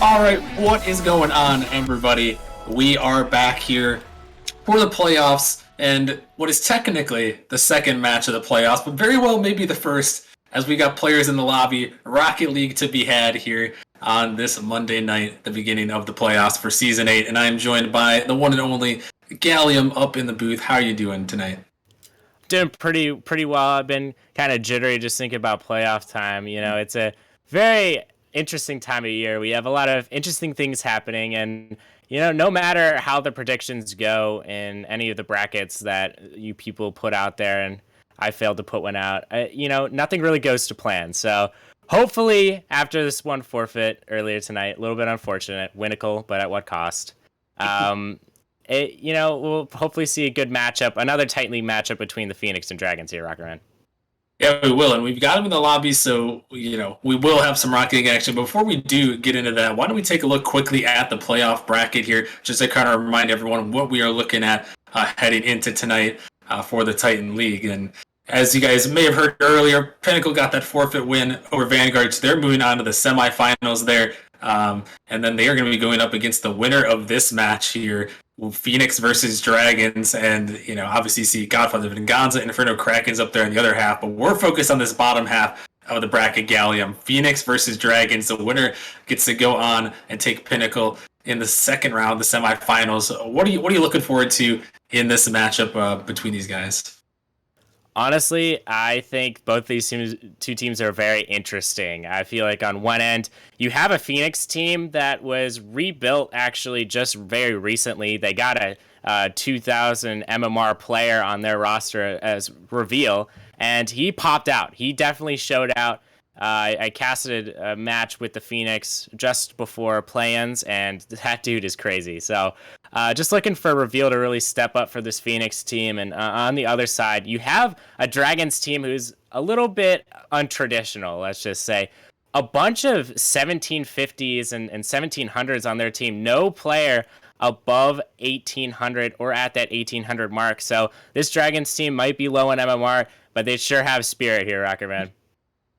All right, what is going on, everybody? We are back here for the playoffs, and what is technically the second match of the playoffs, but very well maybe the first, as we got players in the lobby, Rocket League to be had here on this Monday night, the beginning of the playoffs for Season 8, and I am joined by the one and only Gallium up in the booth. How are you doing tonight? Doing pretty well. I've been kind of jittery just thinking about playoff time. You know, it's a very interesting time of year. We have a lot of interesting things happening, and no matter how the predictions go in any of the brackets that you people put out there, and I failed to put one out, nothing really goes to plan. So hopefully, after this one forfeit earlier tonight, a little bit unfortunate, winical, but at what cost? We'll hopefully see a good matchup, another tightly matchup between the Phoenix and Dragons here, Rockerman. Yeah, we will, and we've got them in the lobby, so we will have some Rocket League action. But before we do get into that, why don't we take a look quickly at the playoff bracket here, just to kind of remind everyone what we are looking at heading into tonight for the Titan League. And as you guys may have heard earlier, Pinnacle got that forfeit win over Vanguard, so they're moving on to the semifinals there. And then they are going to be going up against the winner of this match here, Phoenix versus Dragons, and obviously you see Godfather Venganza, Inferno Krakens up there in the other half, but we're focused on this bottom half of the bracket, Gallium. Phoenix versus Dragons. The winner gets to go on and take Pinnacle in the second round, the semifinals. What are you looking forward to in this matchup between these guys? Honestly, I think both these two teams are very interesting. I feel like on one end, you have a Phoenix team that was rebuilt actually just very recently. They got a 2000 MMR player on their roster as reveal, and he popped out. He definitely showed out. I casted a match with the Phoenix just before play-ins, and that dude is crazy. So just looking for a reveal to really step up for this Phoenix team. And on the other side, you have a Dragons team who's a little bit untraditional, let's just say. A bunch of 1750s and 1700s on their team. No player above 1800 or at that 1800 mark. So this Dragons team might be low on MMR, but they sure have spirit here, Rockerman.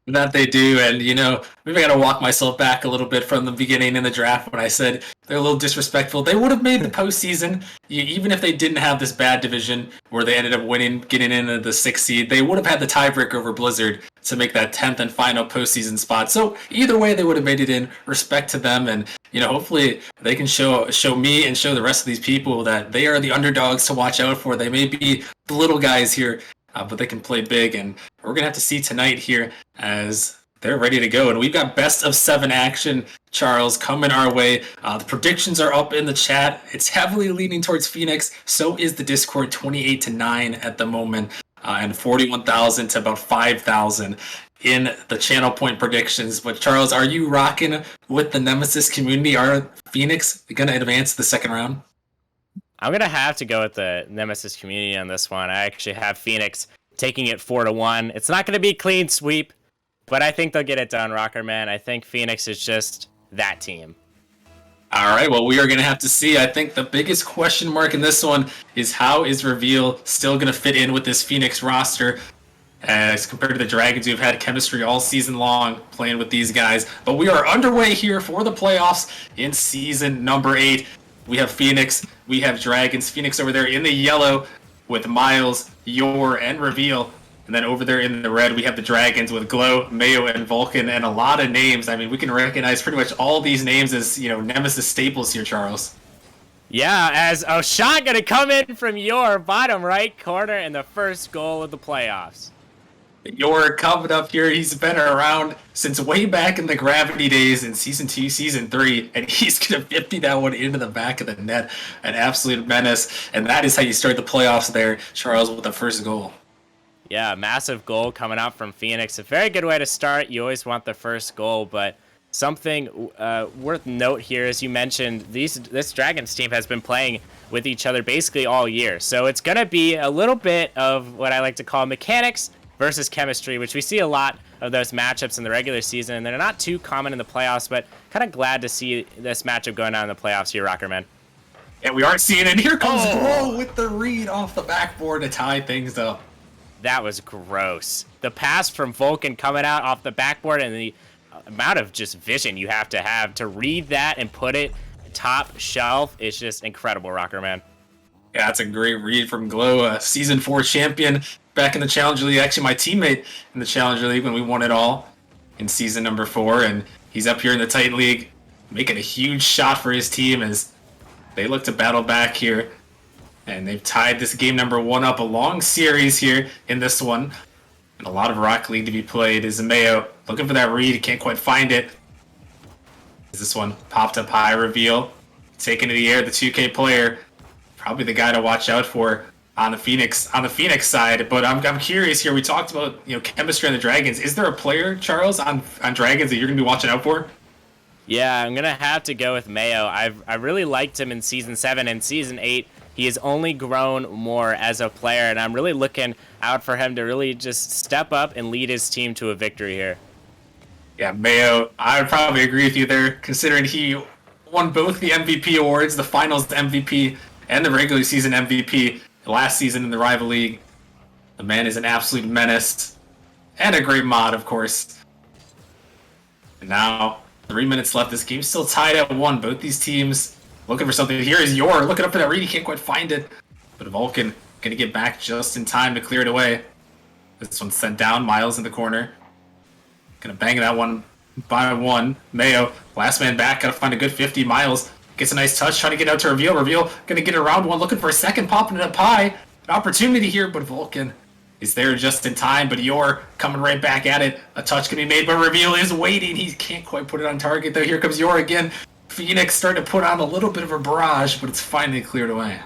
That they do, and maybe I gotta walk myself back a little bit from the beginning in the draft when I said they're a little disrespectful. They would have made the postseason, even if they didn't have this bad division where they ended up winning, getting into the 6th seed. They would have had the tiebreaker over Blizzard to make that 10th and final postseason spot. So either way, they would have made it in. Respect to them, and hopefully they can show me and show the rest of these people that they are the underdogs to watch out for. They may be the little guys here, but they can play big, and we're going to have to see tonight here as they're ready to go. And we've got best of 7 action, Charles, coming our way. The predictions are up in the chat. It's heavily leaning towards Phoenix. So is the Discord, 28-9 at the moment, and 41,000 to about 5,000 in the channel point predictions. But Charles, are you rocking with the Nemesis community? Are Phoenix going to advance to the second round? I'm going to have to go with the Nemesis community on this one. I actually have Phoenix taking it 4-1. It's not going to be a clean sweep, but I think they'll get it done, Rockerman. I think Phoenix is just that team. All right, well, we are going to have to see. I think the biggest question mark in this one is how is Reveal still going to fit in with this Phoenix roster as compared to the Dragons, who've had chemistry all season long playing with these guys. But we are underway here for the playoffs in season number 8. We have Phoenix, we have Dragons. Phoenix over there in the yellow with Miles, Yor, and Reveal. And then over there in the red, we have the Dragons with Glow, Mayo, and Vulcan, and a lot of names. I mean, we can recognize pretty much all these names as, Nemesis staples here, Charles. Yeah, as a shot going to come in from Yor, bottom right corner, in the first goal of the playoffs. Yor coming up here. He's been around since way back in the Gravity days in Season 2, Season 3, and he's going to 50 that one into the back of the net. An absolute menace, and that is how you start the playoffs there, Charles, with the first goal. Yeah, massive goal coming out from Phoenix. A very good way to start. You always want the first goal, but something worth note here, as you mentioned, this Dragons team has been playing with each other basically all year. So it's going to be a little bit of what I like to call mechanics versus chemistry, which we see a lot of those matchups in the regular season, and they're not too common in the playoffs, but kind of glad to see this matchup going on in the playoffs here, Rockerman. And we aren't seeing it. Here comes Glow with the read off the backboard to tie things up. That was gross. The pass from Vulcan coming out off the backboard, and the amount of just vision you have to read that and put it top shelf is just incredible, Rocker Man. Yeah, that's a great read from Glow, Season 4 champion back in the Challenger League. Actually, my teammate in the Challenger League when we won it all in Season number 4. And he's up here in the Titan League making a huge shot for his team as they look to battle back here. And they've tied this game number 1 up, a long series here in this one. And a lot of Rocket League to be played. Is Mayo looking for that read, can't quite find it. Is this one popped up high, reveal, taken to the air, the 2K player. Probably the guy to watch out for on the Phoenix side. But I'm curious here. We talked about chemistry on the Dragons. Is there a player, Charles, on Dragons that you're gonna be watching out for? Yeah, I'm gonna have to go with Mayo. I really liked him in Season 7 and Season 8. He has only grown more as a player, and I'm really looking out for him to really just step up and lead his team to a victory here. Yeah, Mayo, I would probably agree with you there, considering he won both the MVP awards, the Finals MVP and the regular season MVP last season in the Rival League. The man is an absolute menace and a great mod, of course. And now, 3 minutes left. This game's still tied at 1. Both these teams looking for something. Here is Yor looking up for that read. He can't quite find it. But Vulcan going to get back just in time to clear it away. This one's sent down. Miles in the corner. Going to bang that one by 1. Mayo, last man back. Got to find a good 50. Miles gets a nice touch. Trying to get out to Reveal. Reveal going to get around 1. Looking for a second. Popping it up high. An opportunity here, but Vulcan is there just in time. But Yor coming right back at it. A touch can be made, but Reveal is waiting. He can't quite put it on target, though. Here comes Yor again. Phoenix starting to put on a little bit of a barrage, but it's finally cleared away.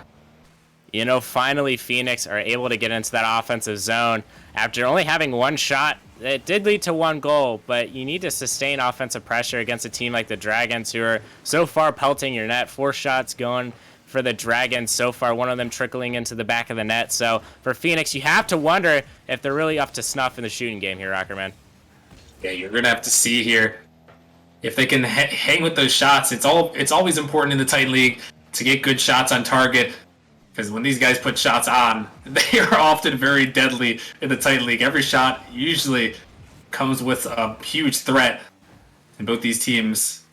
Finally Phoenix are able to get into that offensive zone. After only having one shot, it did lead to 1 goal, but you need to sustain offensive pressure against a team like the Dragons, who are so far pelting your net. 4 shots going for the Dragons so far, one of them trickling into the back of the net. So for Phoenix, you have to wonder if they're really up to snuff in the shooting game here, Rockerman. Yeah, you're going to have to see here if they can hang with those shots. It's always important in the Titan League to get good shots on target, because when these guys put shots on, they are often very deadly in the Titan League. Every shot usually comes with a huge threat, and both these teams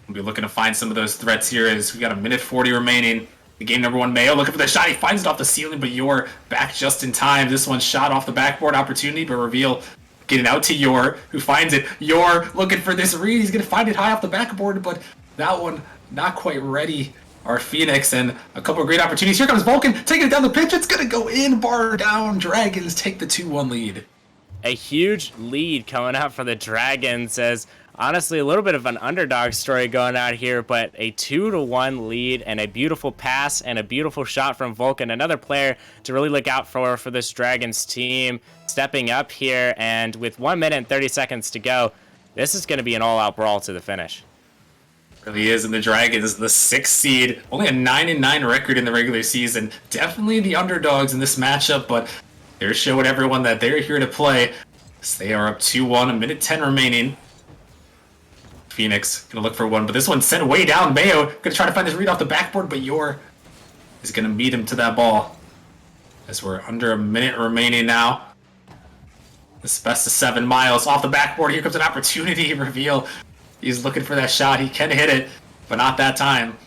will be looking to find some of those threats here as we got a minute 40 remaining. The game number 1, Mayo looking for the shot. He finds it off the ceiling, but Yor back just in time. This one's shot off the backboard opportunity, but Reveal getting out to Yor, who finds it. Yor looking for this read. He's going to find it high off the backboard, but that one not quite ready. Our Phoenix, and a couple of great opportunities. Here comes Vulcan taking it down the pitch. It's going to go in, bar down. Dragons take the 2-1 lead. A huge lead coming out for the Dragons, as honestly a little bit of an underdog story going out here, but a 2-1 lead and a beautiful pass and a beautiful shot from Vulcan. Another player to really look out for this Dragons team, stepping up here, and with 1 minute and 30 seconds to go, this is going to be an all-out brawl to the finish. Really is, and the Dragons, the 6th seed, only a 9-9 record in the regular season. Definitely the underdogs in this matchup, but they're showing everyone that they're here to play. So they are up 2-1, a minute 10 remaining. Phoenix gonna look for one, but this one's sent way down. Mayo gonna try to find this read off the backboard, but Yor is gonna meet him to that ball. As we're under a minute remaining now. This best of 7. Miles off the backboard. Here comes an opportunity. Reveal. He's looking for that shot. He can hit it, but not that time.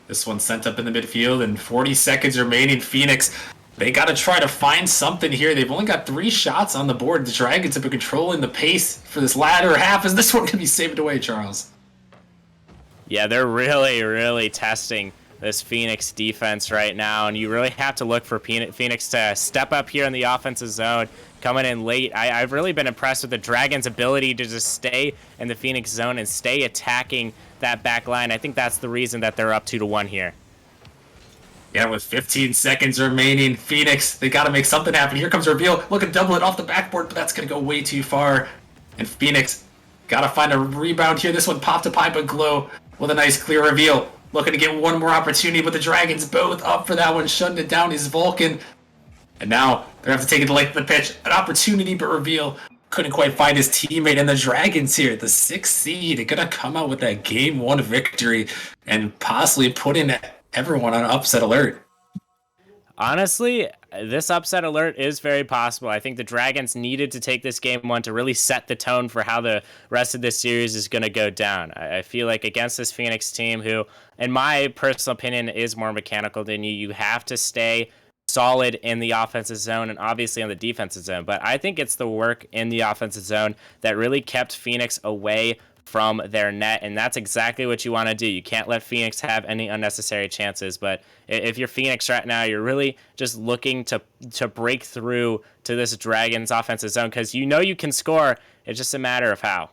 This one's sent up in the midfield, and 40 seconds remaining. Phoenix, they got to try to find something here. They've only got 3 shots on the board. The Dragons have been controlling the pace for this latter half. Is this one going to be saved away, Charles? Yeah, they're really, really testing this Phoenix defense right now, and you really have to look for Phoenix to step up here in the offensive zone, coming in late. I've really been impressed with the Dragons' ability to just stay in the Phoenix zone and stay attacking that back line. I think that's the reason that they're up 2-1 here. Yeah, with 15 seconds remaining, Phoenix, they got to make something happen. Here comes Reveal, looking to double it off the backboard, but that's going to go way too far. And Phoenix got to find a rebound here. This one popped up high, but Glow with a nice clear Reveal. Looking to get one more opportunity, but the Dragons both up for that one. Shutting it down is Vulcan. And now they're going to have to take it to length of the pitch. An opportunity, but Reveal couldn't quite find his teammate. And the Dragons here, the 6th seed, are going to come out with that Game 1 victory and possibly put in everyone on upset alert. Honestly, this upset alert is very possible. I think the Dragons needed to take this game one to really set the tone for how the rest of this series is going to go down. I feel like against this Phoenix team, who, in my personal opinion, is more mechanical than you have to stay solid in the offensive zone and obviously on the defensive zone. But I think it's the work in the offensive zone that really kept Phoenix away from their net, and that's exactly what you want to do. You can't let Phoenix have any unnecessary chances, but if you're Phoenix right now, you're really just looking to break through to this Dragons offensive zone because you know you can score. It's just a matter of how.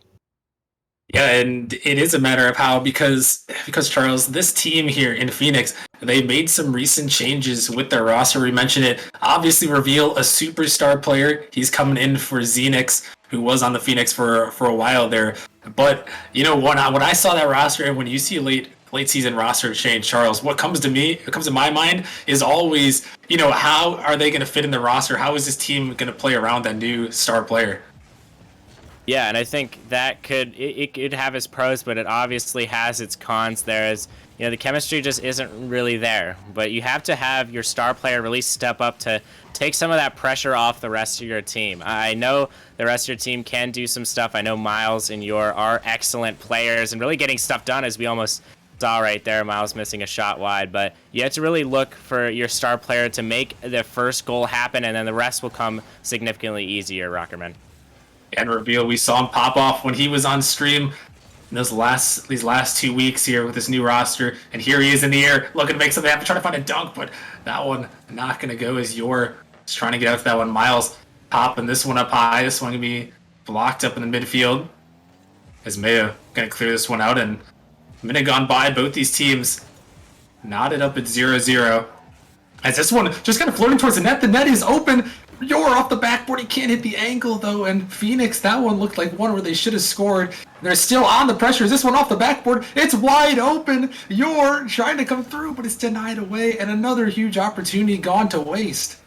Yeah, and it is a matter of how because Charles, this team here in Phoenix, they made some recent changes with their roster. We mentioned it. Obviously, reveal a superstar player. He's coming in for Xenix, who was on the Phoenix for a while there. But you know, when I saw that roster, and when you see a late season roster change, Charles, what comes to my mind is always, you know, how are they going to fit in the roster? How is this team going to play around that new star player? Yeah, and I think that it could have its pros, but it obviously has its cons. There's, you know, the chemistry just isn't really there. But you have to have your star player really step up to take some of that pressure off the rest of your team. I know the rest of your team can do some stuff. I know Miles and Yor are excellent players and really getting stuff done, as we almost saw right there. Miles missing a shot wide, but you have to really look for your star player to make the first goal happen, and then the rest will come significantly easier, Rockerman. And reveal, we saw him pop off when he was on stream in these last 2 weeks here with this new roster, and here he is in the air looking to make something happen, trying to find a dunk, but that one not going to go as Yor is trying to get out to that one. Miles popping this one up high. This one going to be blocked up in the midfield as Mayo going to clear this one out, and a minute gone by, both these teams knotted up at 0-0 as this one just kind of floating towards the net. The net is open. Yor off the backboard. He can't hit the angle, though. And Phoenix, that one looked like one where they should have scored. They're still on the pressure. Is this one off the backboard? It's wide open. Yor trying to come through, but it's denied away. And another huge opportunity gone to waste.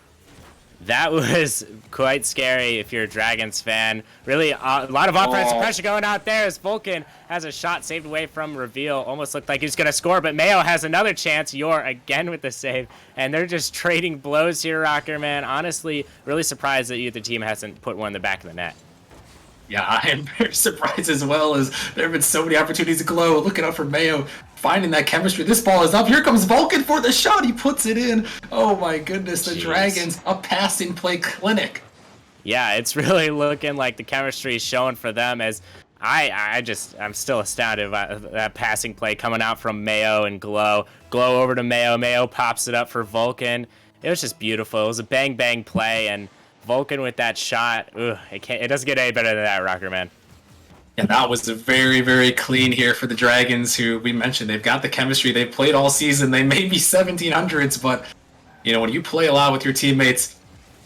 That was quite scary if you're a Dragons fan. Really, a lot of offensive pressure going out there as Vulcan has a shot saved away from Reveal. Almost looked like he was going to score, but Mayo has another chance. Yor again with the save. And they're just trading blows here, Rocker, man. Honestly, really surprised that either team hasn't put one in the back of the net. Yeah, I am very surprised as well, as there have been so many opportunities to glow. Looking out for Mayo, finding that chemistry. This ball is up. Here comes Vulcan for the shot. He puts it in. Oh my goodness, the Dragons, a passing play clinic. Yeah, it's really looking like the chemistry is showing for them, as I'm still astounded by that passing play coming out from Mayo and Glow. Glow over to Mayo. Mayo pops it up for Vulcan. It was just beautiful. It was a bang play, and Vulcan with that shot. It doesn't get any better than that, Rocker, man. Yeah, that was a very clean here for the Dragons, who we mentioned they've got the chemistry. They've played all season. They may be 1700s, but you know, when you play a lot with your teammates,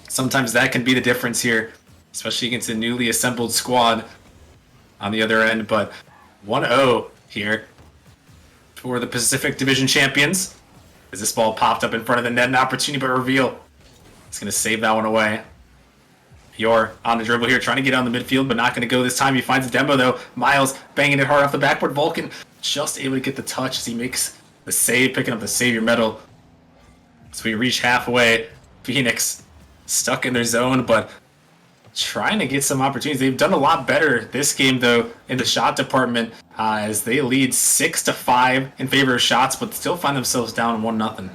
sometimes that can be the difference here, especially against a newly assembled squad on the other end. But 1-0 here for the Pacific Division champions, as this ball popped up in front of the net. An opportunity, but Reveal is going to save that one away. Yor on the dribble here, trying to get on the midfield, but not going to go this time. He finds a demo, though. Miles banging it hard off the backboard. Vulcan just able to get the touch as he makes the save, picking up the Savior medal. So we reach halfway. Phoenix stuck in their zone, but trying to get some opportunities. They've done a lot better this game, though, in the shot department, as they lead 6-5 in favor of shots, but still find themselves down 1-0.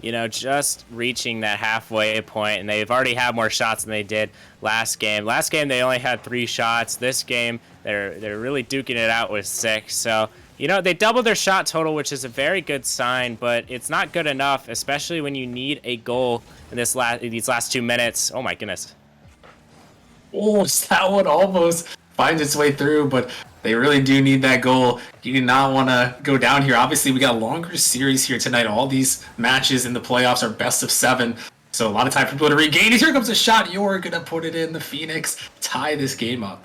You know, just reaching that halfway point, and they've already had more shots than they did last game. Last game, they only had 3 shots. This game, they're really duking it out with 6. So, you know, they doubled their shot total, which is a very good sign, but it's not good enough, especially when you need a goal in these last 2 minutes. Oh, my goodness. Oh, that one almost finds its way through, but they really do need that goal. You do not want to go down here. Obviously, we got a longer series here tonight. All these matches in the playoffs are best of 7, so a lot of time for people to regain it. Here comes a shot. You're going to put it in. The Phoenix tie this game up.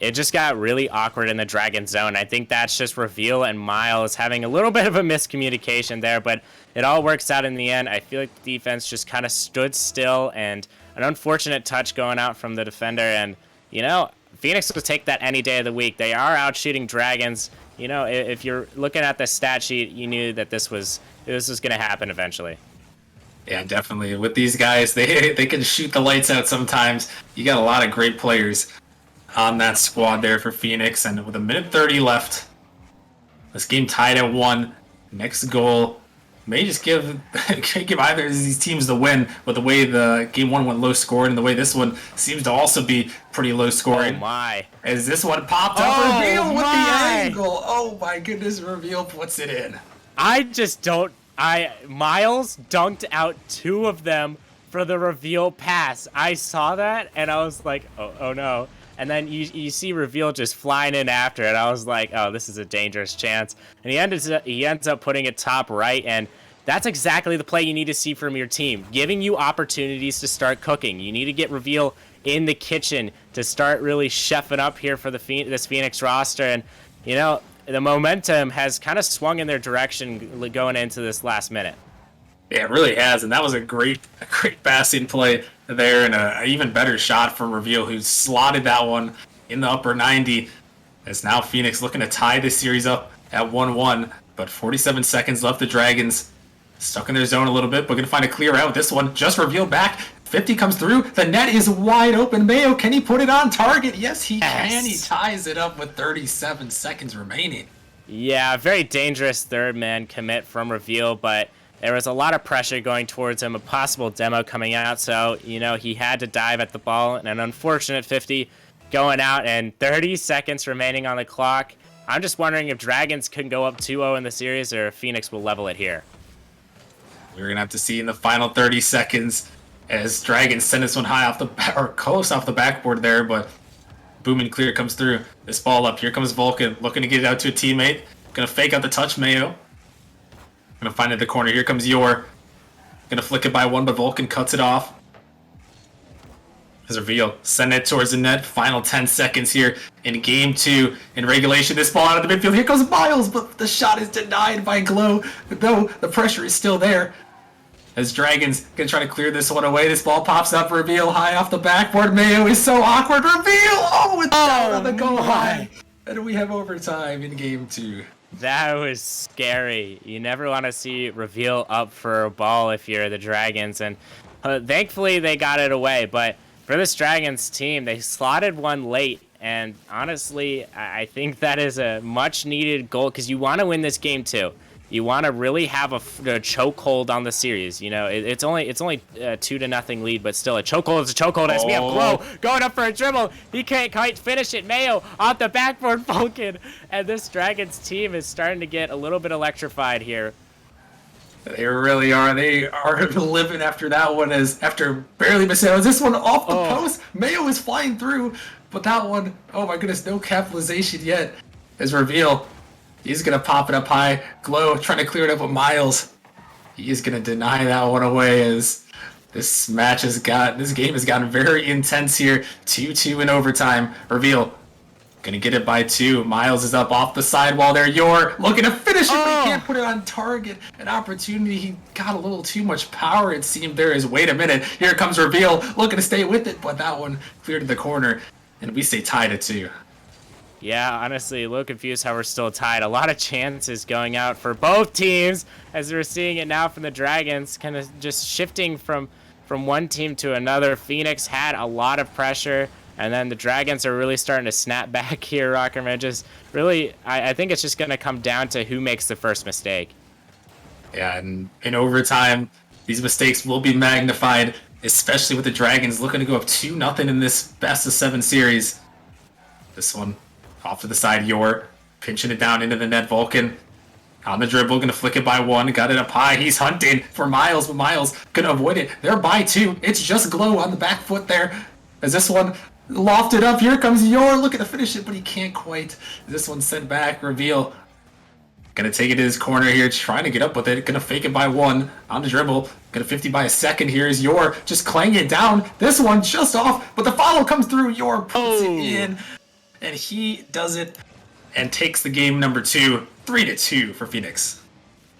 It just got really awkward in the Dragon zone. I think that's just Reveal and Miles having a little bit of a miscommunication there, but it all works out in the end. I feel like the defense just kind of stood still, and an unfortunate touch going out from the defender. And, you know, Phoenix will take that any day of the week. They are out shooting Dragons. You know, if you're looking at the stat sheet, you knew that this was going to happen eventually. Yeah, definitely. With these guys, they can shoot the lights out sometimes. You got a lot of great players on that squad there for Phoenix, and with a minute 30 left, this game tied at 1. Next goal may just give give either of these teams the win, but the way the game 1 went low scored and the way this one seems to also be pretty low scoring. Oh my. As this one popped up, Oh Reveal with the my. angle. Oh my goodness, Reveal puts it in. I just don't. Miles dunked out 2 of them for the reveal pass. I saw that and I was like, oh no. And then you see Reveal just flying in after it. I was like, oh, this is a dangerous chance. And he ends up putting it top right, and that's exactly the play you need to see from your team, giving you opportunities to start cooking. You need to get Reveal in the kitchen to start really chefing up here for this Phoenix roster. And you know, the momentum has kind of swung in their direction going into this last minute. Yeah, it really has, and that was a great passing play there, and an even better shot from Reveal, who slotted that one in the upper 90. As now Phoenix looking to tie this series up at 1-1, but 47 seconds left. The Dragons stuck in their zone a little bit, but going to find a clear out with this one. Just Reveal back. 50 comes through. The net is wide open. Mayo, can he put it on target? Yes, he can. He ties it up with 37 seconds remaining. Yeah, very dangerous third man commit from Reveal, but there was a lot of pressure going towards him, a possible demo coming out, so, you know, he had to dive at the ball, and an unfortunate 50 going out, and 30 seconds remaining on the clock. I'm just wondering if Dragons can go up 2-0 in the series, or if Phoenix will level it here. We're going to have to see in the final 30 seconds as Dragons send this one high off the, or close off the backboard there, but boom and clear comes through. This ball up, here comes Vulcan, looking to get it out to a teammate. Going to fake out the touch, Mayo. Gonna find it in the corner. Here comes Yor. Gonna flick it by 1, but Vulcan cuts it off. As Reveal, send it towards the net. Final 10 seconds here in game 2. In regulation, this ball out of the midfield. Here comes Miles, but the shot is denied by Glow. Though the pressure is still there. As Dragons gonna try to clear this one away. This ball pops up. Reveal high off the backboard. Mayo is so awkward. Reveal! Oh, it's down on the goal line. And we have overtime in game 2. That was scary. You never want to see Reveal up for a ball if you're the Dragons, and thankfully they got it away. But for this Dragons team, they slotted one late, and honestly, I think that is a much-needed goal because you want to win this game too. You want to really have a chokehold on the series. You know, it's only 2-0 lead, but still a chokehold is a chokehold. As we have Glow going up for a dribble, he can't quite finish it. Mayo off the backboard, Vulcan, and this Dragons team is starting to get a little bit electrified here. They really are. They are living after that one, as after barely missing out. This one off the post. Mayo is flying through, but that one, oh my goodness, no capitalization yet. As Reveal. He's going to pop it up high. Glow trying to clear it up with Miles. He's going to deny that one away as this game has gotten very intense here. 2-2 in overtime. Reveal. Going to get it by 2. Miles is up off the sidewall there. Yor looking to finish it, but he can't put it on target. An opportunity. He got a little too much power, it seemed there. Is wait a minute. Here comes Reveal. Looking to stay with it, but that one cleared to the corner. And we stay tied at 2. Yeah, honestly, a little confused how we're still tied. A lot of chances going out for both teams, as we're seeing it now from the Dragons, kind of just shifting from one team to another. Phoenix had a lot of pressure, and then the Dragons are really starting to snap back here, Rockerman. Just really, I think it's just going to come down to who makes the first mistake. Yeah, and in overtime, these mistakes will be magnified, especially with the Dragons looking to go up 2-0 in this best-of-7 series. This one off to the side, Yor pinching it down into the net. Vulcan on the dribble, gonna flick it by 1, got it up high. He's hunting for Miles, but Miles gonna avoid it. They're by 2. It's just Glow on the back foot there. As this one lofted up, here comes Yor looking to finish it, but he can't quite. This one sent back. Reveal gonna take it to his corner here, trying to get up with it. Gonna fake it by 1 on the dribble. Gonna 50 by a second here is Yor just clanging it down. This one just off, but the follow comes through. Yor puts it in. And he does it and takes the game number 2, 3-2 for Phoenix.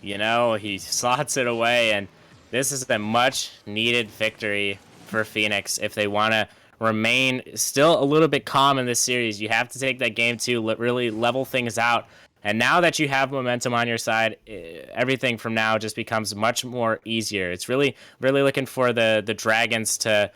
You know, he slots it away, and this is a much-needed victory for Phoenix if they want to remain still a little bit calm in this series. You have to take that game 2, really level things out And now that you have momentum on your side, everything from now just becomes much more easier. It's really, really looking for the Dragons to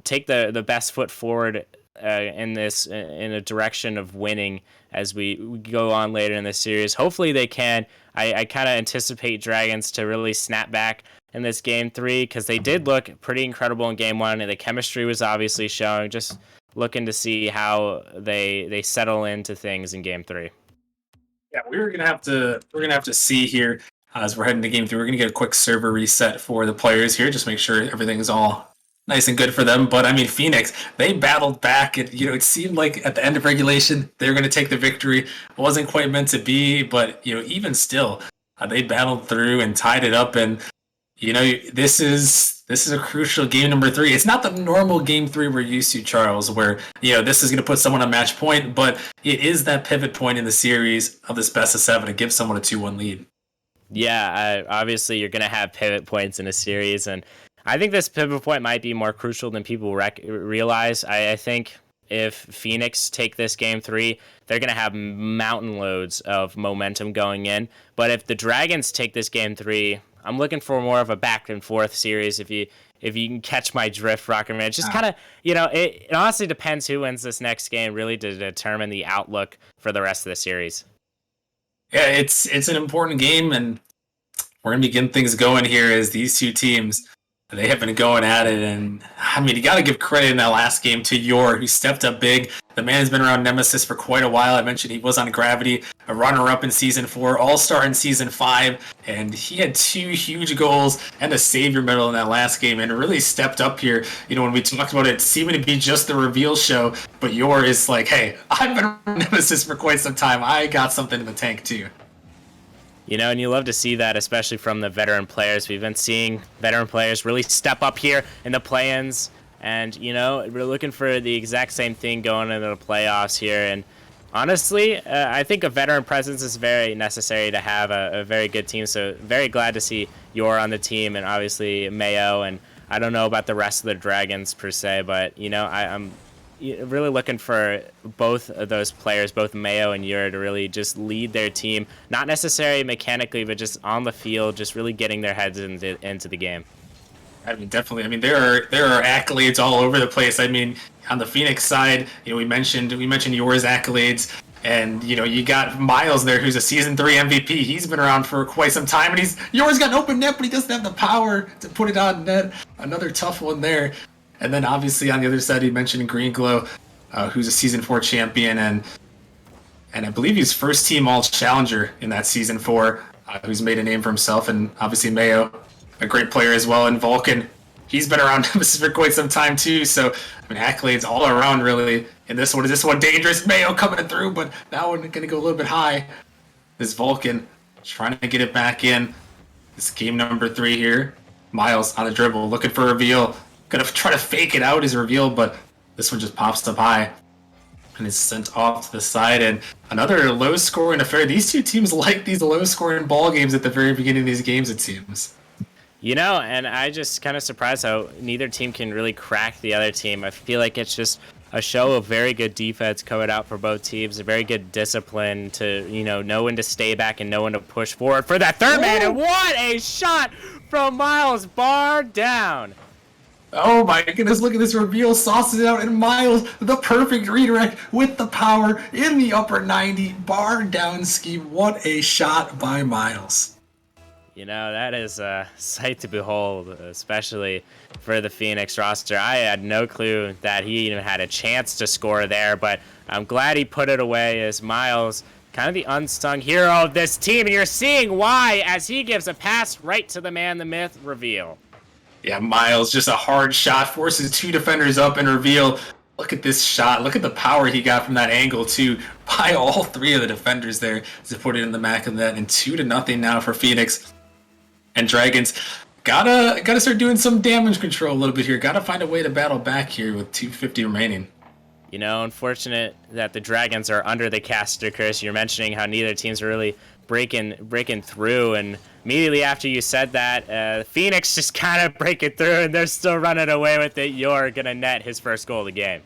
take the best foot forward in a direction of winning as we go on later in the series. Hopefully they can. I kind of anticipate Dragons to really snap back in this game 3 because they did look pretty incredible in game 1, and the chemistry was obviously showing. Just looking to see how they settle into things in game 3. Yeah, we're gonna have to see here as we're heading to game 3. We're gonna get a quick server reset for the players here, just make sure everything's all nice and good for them. But I mean, Phoenix, they battled back. It seemed like at the end of regulation they were gonna take the victory. It wasn't quite meant to be, but even still, they battled through and tied it up. And this is a crucial game number 3. It's not the normal game 3 we're used to, Charles, where this is going to put someone on match point, but it is that pivot point in the series of this best of 7 to give someone a 2-1 lead. Yeah, obviously you're going to have pivot points in a series, and I think this pivot point might be more crucial than people realize. I think if Phoenix take this game 3, they're going to have mountain loads of momentum going in. But if the Dragons take this game 3, I'm looking for more of a back and forth series. If you can catch my drift, Rocker Man. It's just kind of, it honestly depends who wins this next game, really, to determine the outlook for the rest of the series. Yeah, it's an important game, and we're gonna begin things going here as these two teams, they have been going at it. And I mean, you got to give credit in that last game to Yor, who stepped up big. The man has been around Nemesis for quite a while. I mentioned he was on Gravity, a runner-up in Season 4, All-Star in Season 5, and he had 2 huge goals and a Savior medal in that last game, and really stepped up here. When we talked about it seeming to be just the reveal show, but Yor is like, hey, I've been around Nemesis for quite some time. I got something in the tank, too. And you love to see that, especially from the veteran players. We've been seeing veteran players really step up here in the play-ins. And, we're looking for the exact same thing going into the playoffs here. And honestly, I think a veteran presence is very necessary to have a very good team. So very glad to see Yor on the team, and obviously Mayo. And I don't know about the rest of the Dragons per se, but, I'm really looking for both of those players, both Mayo and Yor, to really just lead their team. Not necessarily mechanically, but just on the field, just really getting their heads into the game. I mean, definitely. I mean, there are accolades all over the place. I mean, on the Phoenix side, we mentioned Yor's accolades, and you got Miles there, who's a Season 3 MVP. He's been around for quite some time, and Yor's got an open net, but he doesn't have the power to put it on net. Another tough one there. And then obviously on the other side, he mentioned Green Glow, who's a Season 4 champion, and I believe he's first team all challenger in that Season 4, who's made a name for himself. And obviously Mayo, a great player as well. And Vulcan, he's been around for quite some time too. So I mean, accolades all around really. In this one, is this one dangerous? Mayo coming through, but that one going to go a little bit high. This Vulcan trying to get it back in. This game number 3 here. Miles on a dribble, looking for a reveal. Gonna try to fake it out his reveal, but this one just pops up high and is sent off to the side. And another low-scoring affair. These two teams like these low-scoring ball games at the very beginning of these games, it seems. And I just kind of surprised how neither team can really crack the other team. I feel like it's just a show of very good defense coming out for both teams, a very good discipline to, know when to stay back and know when to push forward for that third man. And what a shot from Miles, bar down. Oh my goodness, look at this reveal, sauces it out, and Miles, the perfect redirect with the power in the upper 90, bar down scheme. What a shot by Miles. That is a sight to behold, especially for the Phoenix roster. I had no clue that he even had a chance to score there, but I'm glad he put it away as Miles, kind of the unsung hero of this team, and you're seeing why as he gives a pass right to the man, the myth, reveal. Yeah, Miles, just a hard shot, forces 2 defenders up and reveal. Look at this shot. Look at the power he got from that angle, too, by all 3 of the defenders there to put it in the back of the net. And 2-0 now for Phoenix. And Dragons gotta start doing some damage control a little bit here. Gotta find a way to battle back here with 2:50 remaining. Unfortunate that the Dragons are under the caster curse. You're mentioning how neither teams are really breaking through, and immediately after you said that, Phoenix just kind of breaking through, and they're still running away with it. You're gonna net his first goal of the game.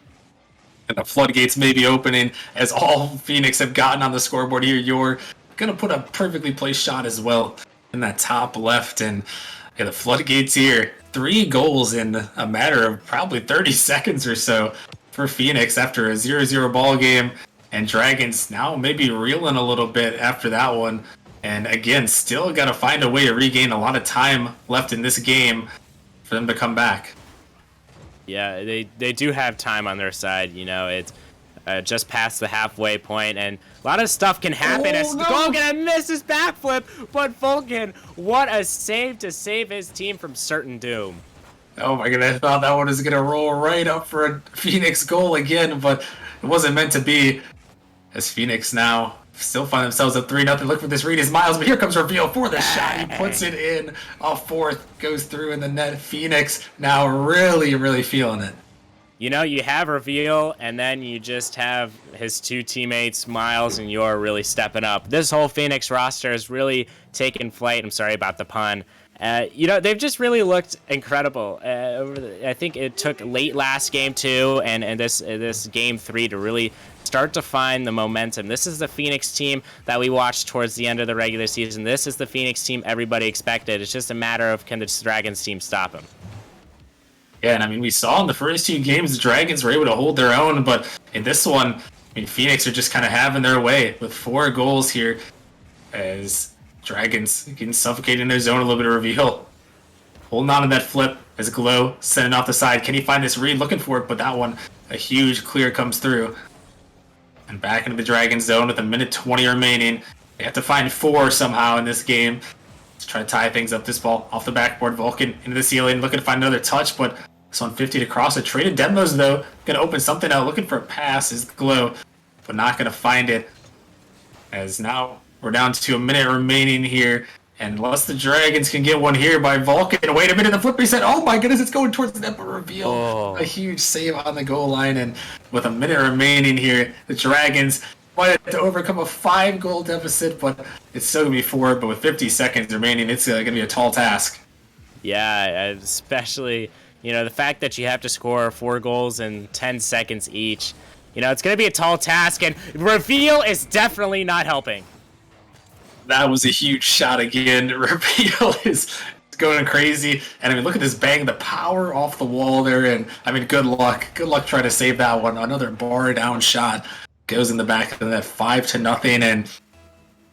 And the floodgates may be opening as all Phoenix have gotten on the scoreboard here. You're going to put a perfectly placed shot as well in that top left. And yeah, the floodgates here. 3 goals in a matter of probably 30 seconds or so for Phoenix after a 0-0 ball game. And Dragons now maybe reeling a little bit after that one. And again, still got to find a way to regain a lot of time left in this game for them to come back. Yeah, they do have time on their side. You know, it's just past the halfway point, and a lot of stuff can happen. Gonna miss his backflip, but Vulcan, what a save to save his team from certain doom. Oh my goodness, I thought that one was going to roll right up for a Phoenix goal again, but it wasn't meant to be. As Phoenix now still find themselves at 3-0. Look for this read is Miles, but here comes Reveal for the shot. He puts it in. A fourth goes through in the net. Phoenix now really, really feeling it. You know, you have Reveal, and then you just have his 2 teammates, Miles and Yor, really stepping up. This whole Phoenix roster has really taken flight. I'm sorry about the pun. You know, they've just really looked incredible. I think it took late last game, too, and this game 3 to really start to find the momentum. This is the Phoenix team that we watched towards the end of the regular season. This is the Phoenix team everybody expected. It's just a matter of, can the Dragons team stop them? Yeah, and I mean, we saw in the first 2 games the Dragons were able to hold their own, but in this one, I mean, Phoenix are just kind of having their way with 4 goals here as Dragons getting suffocated in their zone. A little bit of Reveal. Holding on to that flip as Glow sending off the side. Can he find this read? Looking for it, but that one, a huge clear comes through. And back into the Dragon zone with a minute 20 remaining. They have to find 4 somehow in this game to try to tie things up. This ball off the backboard. Vulcan into the ceiling, looking to find another touch, but this one 50 to cross it. Traded demos though, going to open something out. Looking for a pass is Glow, but not going to find it. As now we're down to a minute remaining here. And unless the Dragons can get one here by Vulcan. Wait a minute, the flip reset. Oh my goodness, it's going towards the net, but Reveal. Oh. A huge save on the goal line. And with a minute remaining here, the Dragons might have to overcome a 5-goal deficit, but it's still going to be 4. But with 50 seconds remaining, it's going to be a tall task. Yeah, especially, you know, the fact that you have to score 4 goals in 10 seconds each. You know, it's going to be a tall task, and Reveal is definitely not helping. That was a huge shot again. Reveal is going crazy. And I mean, look at this bang, the power off the wall there. And I mean, good luck. Good luck trying to save that one. Another bar down shot goes in the back of the net, 5-0. And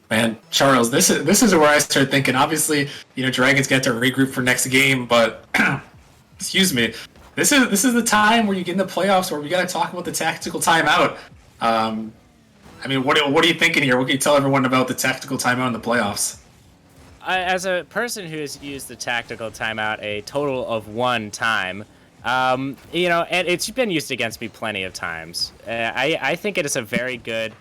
man, Charles, this is where I start thinking. Obviously, you know, Dragons get to regroup for next game, but excuse me, this is the time where you get in the playoffs where we got to talk about the tactical timeout. I mean, what are you thinking here? What can you tell everyone about the tactical timeout in the playoffs? As a person who has used the tactical timeout a total of 1 time, you know, and it's been used against me plenty of times. I think it is a very good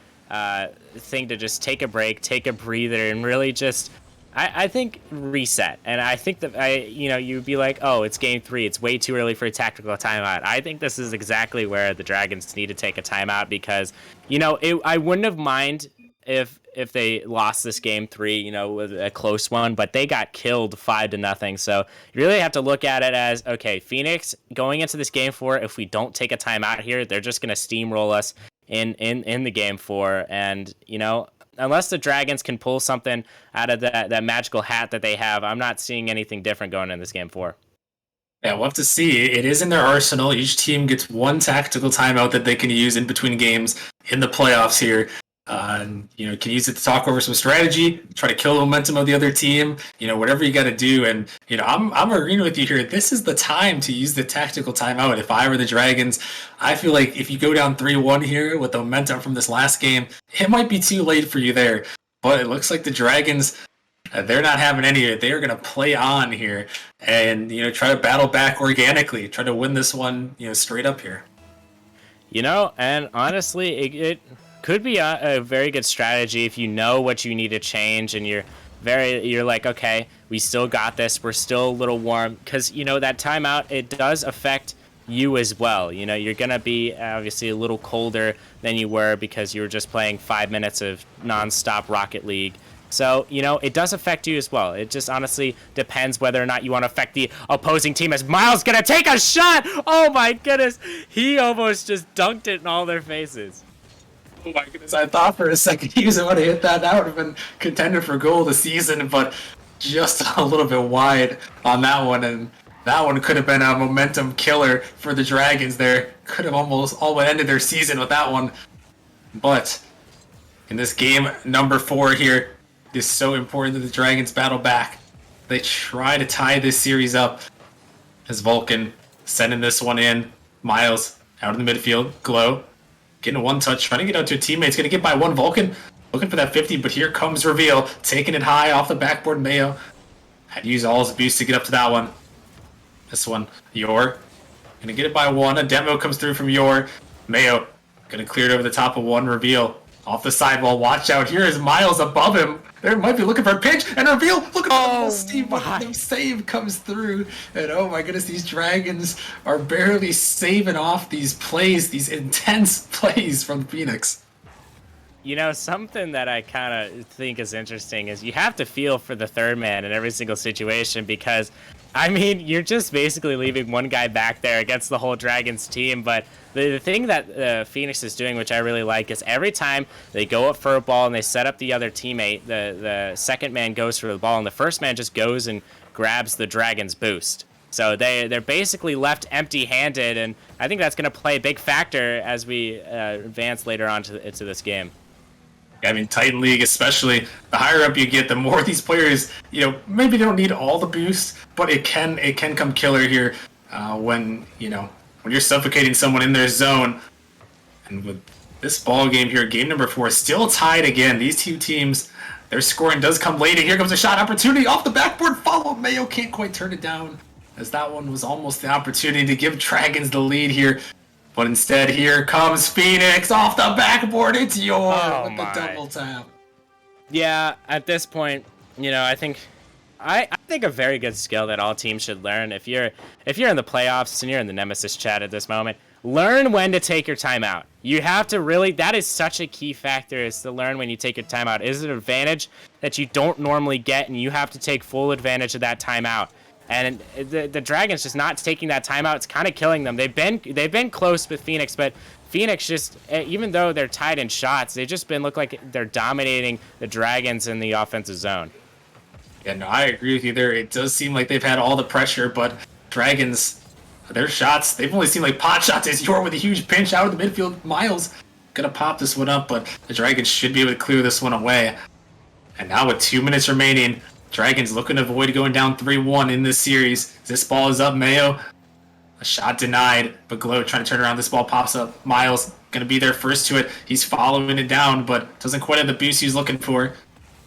thing to just take a break, take a breather, and really just, I think, reset. And I think that, you know, you'd be like, oh, it's game 3. It's way too early for a tactical timeout. I think this is exactly where the Dragons need to take a timeout because, you know, I wouldn't have minded if they lost this game 3, you know, with a close one, but they got killed 5-0. So you really have to look at it as, okay, Phoenix going into this game 4, if we don't take a timeout here, they're just going to steamroll us in the game 4. And, you know, unless the Dragons can pull something out of that magical hat that they have, I'm not seeing anything different going in this game 4. Yeah, we'll have to see. It is in their arsenal. Each team gets 1 tactical timeout that they can use in between games in the playoffs here. You know, can use it to talk over some strategy, try to kill the momentum of the other team, you know, whatever you got to do. And, you know, I'm agreeing with you here. This is the time to use the tactical timeout. If I were the Dragons, I feel like if you go down 3-1 here with the momentum from this last game, it might be too late for you there. But it looks like the Dragons, they're not having any of it. They are going to play on here and, you know, try to battle back organically, try to win this one, you know, straight up here. You know, and honestly, it could be a very good strategy if you know what you need to change and you're like, okay, we still got this. We're still a little warm because, you know, that timeout, it does affect you as well. You know, you're going to be obviously a little colder than you were because you were just playing 5 minutes of nonstop Rocket League. So, it does affect you as well. It just honestly depends whether or not you want to affect the opposing team, as Miles going to take a shot. Oh my goodness. He almost just dunked it in all their faces. Oh my goodness, I thought for a second he was going to hit that. That would have been contender for goal of the season, but just a little bit wide on that one. And that one could have been a momentum killer for the Dragons there. Could have almost all but ended their season with that one. But in this game number 4 here, it is so important that the Dragons battle back. They try to tie this series up as Vulcan sending this one in. Miles out in the midfield. Glow getting a one touch, trying to get out to a teammate. It's going to get by one Vulcan. Looking for that 50, but here comes Reveal. Taking it high off the backboard. Mayo had to use all his boost to get up to that one. This one, Yor. Going to get it by one. A demo comes through from Yor. Mayo going to clear it over the top of one. Reveal off the sidewall. Watch out. Here is Miles above him. They might be looking for a pinch. And Reveal, look at the Steve. The save comes through. And oh my goodness, these Dragons are barely saving off these plays, these intense plays from Phoenix. Something that I kind of think is interesting is you have to feel for the third man in every single situation, because you're just basically leaving one guy back there against the whole Dragons team. But the thing that Phoenix is doing, which I really like, is every time they go up for a ball and they set up the other teammate, the second man goes for the ball, and the first man just goes and grabs the Dragons boost. So they're basically left empty-handed, and I think that's going to play a big factor as we advance later on into this game. Titan League especially, the higher up you get, the more these players, maybe they don't need all the boosts, but it can come killer here when you're suffocating someone in their zone. And with this ball game here, game number 4, still tied again. These two teams, their scoring does come late, and here comes a shot opportunity off the backboard. Follow Mayo can't quite turn it down, as that one was almost the opportunity to give Dragons the lead here. But instead, here comes Phoenix off the backboard. It's Yor with the double tap. Yeah, at this point, I think a very good skill that all teams should learn. If you're in the playoffs and you're in the Nemesis chat at this moment, learn when to take your timeout. You have to really, that is such a key factor, is to learn when you take your timeout. It is an advantage that you don't normally get, and you have to take full advantage of that timeout. And the Dragons just not taking that timeout, it's kind of killing them. They've been close with Phoenix, but Phoenix just, even though they're tied in shots, they've just look like they're dominating the Dragons in the offensive zone. Yeah, no, I agree with you there. It does seem like they've had all the pressure, but Dragons, their shots, they've only seen like pot shots. As Yor with a huge pinch out of the midfield. Miles gonna pop this one up, but the Dragons should be able to clear this one away. And now with 2 minutes remaining, Dragons looking to avoid going down 3-1 in this series. This ball is up, Mayo. A shot denied, but Glow trying to turn around. This ball pops up. Miles going to be there first to it. He's following it down, but doesn't quite have the boost he's looking for.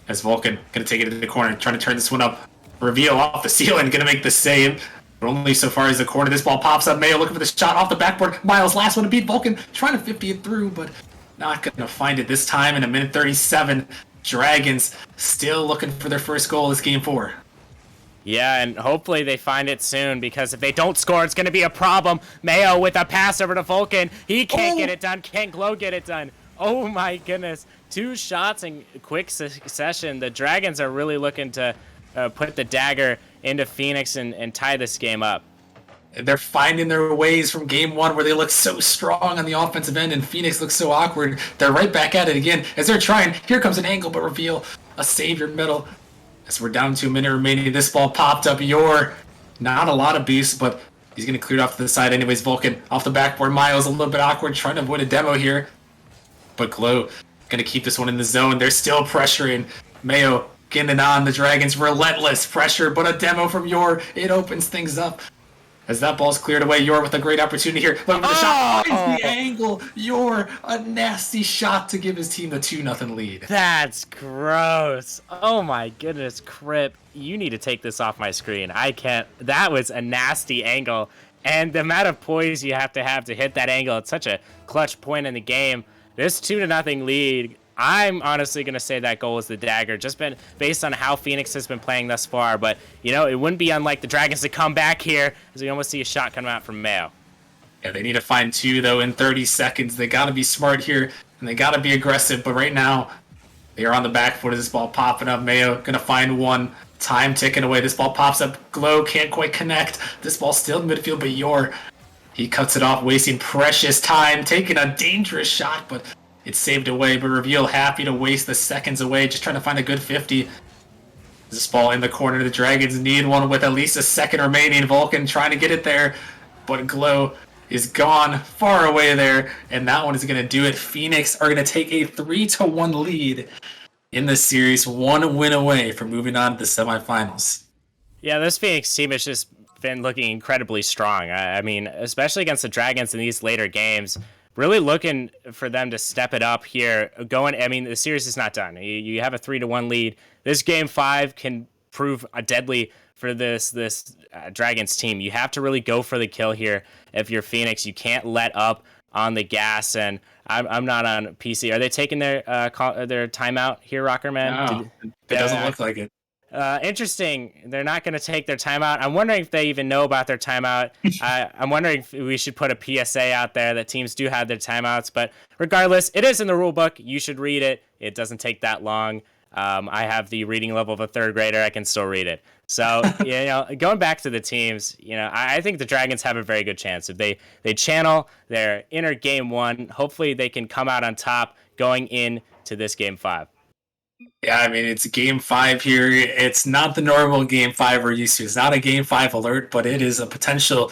As Vulcan going to take it to the corner, trying to turn this one up. Reveal off the ceiling, going to make the save. But only so far as the corner. This ball pops up. Mayo looking for the shot off the backboard. Miles, last one to beat Vulcan. Trying to 50 it through, but not going to find it this time in a minute 37. Dragons still looking for their first goal this game 4. Yeah, and hopefully they find it soon, because if they don't score, it's going to be a problem. Mayo with a pass over to Vulcan. He can't get it done. Can't Glow get it done? Oh my goodness. 2 shots in quick succession. The Dragons are really looking to put the dagger into Phoenix and tie this game up. They're finding their ways from game 1, where they look so strong on the offensive end and Phoenix looks so awkward. They're right back at it again as they're trying. Here comes an angle, but Reveal a savior middle. As we're down to a minute remaining, this ball popped up. Yor, not a lot of boost, but he's going to clear it off to the side anyways. Vulcan off the backboard. Miles a little bit awkward, trying to avoid a demo here. But Glow going to keep this one in the zone. They're still pressuring. Mayo getting it on. The Dragons relentless pressure, but a demo from Yor. It opens things up. As that ball's cleared away, Yor with a great opportunity here. Looking for the shot. Finds the angle. Yor, a nasty shot to give his team the 2-0 lead. That's gross. Oh my goodness, Crip. You need to take this off my screen. I can't. That was a nasty angle. And the amount of poise you have to hit that angle, it's such a clutch point in the game. This 2-0 lead, I'm honestly going to say that goal is the dagger, just been based on how Phoenix has been playing thus far. But, it wouldn't be unlike the Dragons to come back here, as we almost see a shot coming out from Mayo. Yeah, they need to find 2, though, in 30 seconds. They got to be smart here, and they got to be aggressive. But right now, They are on the back foot of this ball popping up. Mayo going to find one. Time ticking away. This ball pops up. Glow can't quite connect. This ball's still in midfield, but he cuts it off, wasting precious time, taking a dangerous shot, but it's saved away. But Reveal happy to waste the seconds away, just trying to find a good 50. This ball in the corner. The Dragons need one with at least a second remaining. Vulcan trying to get it there, but Glow is gone far away there, and that one is going to do it. Phoenix are going to take a 3-1 lead in this series, 1 win away from moving on to the semifinals. Yeah, this Phoenix team has just been looking incredibly strong. I mean, especially against the Dragons in these later games, really looking for them to step it up here. I mean, the series is not done. You have a 3-1 lead. This game 5 can prove deadly for this Dragons team. You have to really go for the kill here. If you're Phoenix, you can't let up on the gas. And I'm not on PC. Are they taking their timeout here, Rockerman? No, it doesn't look like it. Interesting. They're not going to take their timeout. I'm wondering if they even know about their timeout. I'm wondering if we should put a PSA out there that teams do have their timeouts. But regardless, it is in the rule book. You should read it. It doesn't take that long. I have the reading level of a third grader. I can still read it. So, going back to the teams, I think the Dragons have a very good chance. If they channel their inner game 1, hopefully they can come out on top going into this game 5. Yeah, I mean, it's game 5 here. It's not the normal game 5 we're used to. It's not a game 5 alert, but it is a potential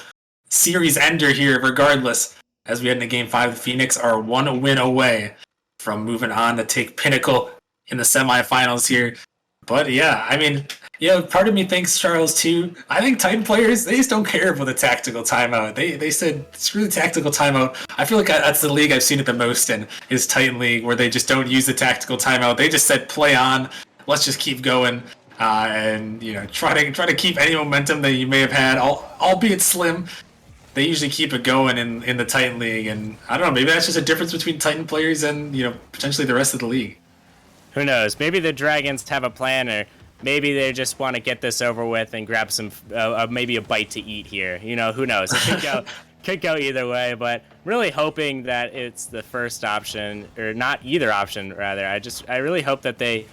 series ender here regardless. As we head into game 5, the Phoenix are 1 win away from moving on to take Pinnacle in the semifinals here. But yeah, I mean, part of me thinks, Charles, too, I think Titan players, they just don't care about the tactical timeout. They said, screw the tactical timeout. I feel like that's the league I've seen it the most in, is Titan League, where they just don't use the tactical timeout. They just said, play on, let's just keep going, and try to keep any momentum that you may have had, albeit slim. They usually keep it going in the Titan League, and I don't know, maybe that's just a difference between Titan players and potentially the rest of the league. Who knows? Maybe the Dragons have a plan, or maybe they just want to get this over with and grab some, maybe a bite to eat here. Who knows? It could go either way, but really hoping that it's the first option, or not either option, rather. I really hope that they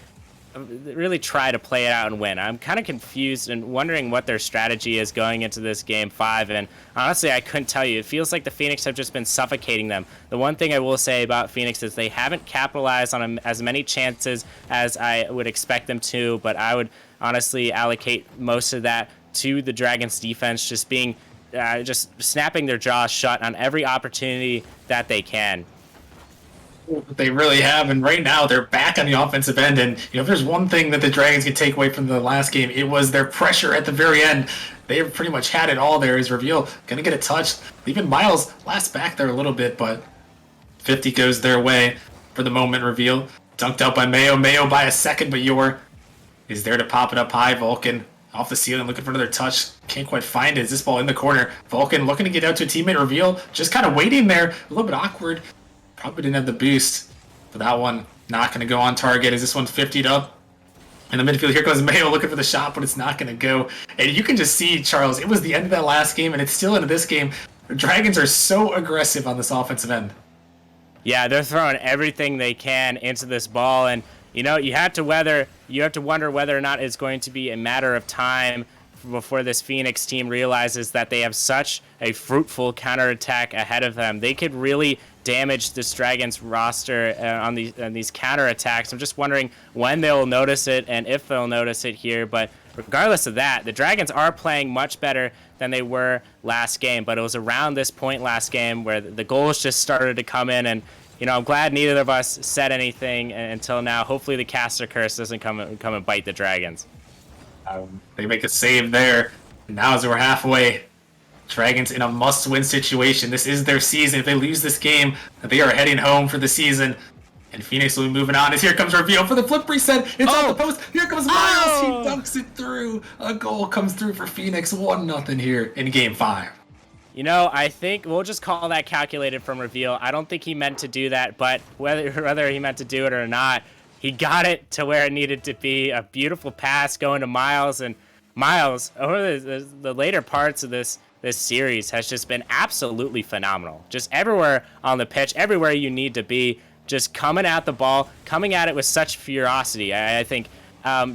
really try to play it out and win. I'm kind of confused and wondering what their strategy is going into this game 5, and honestly, I couldn't tell you. It feels like the Phoenix have just been suffocating them. The one thing I will say about Phoenix is they haven't capitalized on as many chances as I would expect them to, but I would honestly allocate most of that to the Dragons defense just being just snapping their jaws shut on every opportunity that they can. They really have, and right now they're back on the offensive end. And if there's one thing that the Dragons could take away from the last game, it was their pressure at the very end. They pretty much had it all there. As Reveal gonna get a touch, even Miles last back there a little bit, but 50 goes their way for the moment. Reveal dunked out by Mayo by a second, but Yor is there to pop it up high. Vulcan off the ceiling looking for another touch, can't quite find it. Is this ball in the corner? Vulcan looking to get out to a teammate. Reveal just kind of waiting there, a little bit awkward. Probably didn't have the boost for that one. Not going to go on target. Is this one 50'd up? In the midfield, here goes Mayo looking for the shot, but it's not going to go. And you can just see, Charles, it was the end of that last game, and it's still into this game. The Dragons are so aggressive on this offensive end. Yeah, they're throwing everything they can into this ball, and you have to wonder whether or not it's going to be a matter of time before this Phoenix team realizes that they have such a fruitful counterattack ahead of them. They could really damage this Dragons roster on these counterattacks. I'm just wondering when they'll notice it and if they'll notice it here. But regardless of that, the Dragons are playing much better than they were last game. But it was around this point last game where the goals just started to come in, and I'm glad neither of us said anything until now. Hopefully the caster curse doesn't come and bite the Dragons. They make a save there. Now as we're halfway, Dragons in a must-win situation. This is their season. If they lose this game, they are heading home for the season. And Phoenix will be moving on as here comes Reveal for the flip reset. It's on the post. Here comes Miles. He dunks it through. A goal comes through for Phoenix. 1-0 here in game 5. I think we'll just call that calculated from Reveal. I don't think he meant to do that, but whether he meant to do it or not, he got it to where it needed to be. A beautiful pass going to Miles, and Miles, over the later parts of this series, has just been absolutely phenomenal. Just everywhere on the pitch, everywhere you need to be. just coming at the ball, coming at it with such ferocity. I think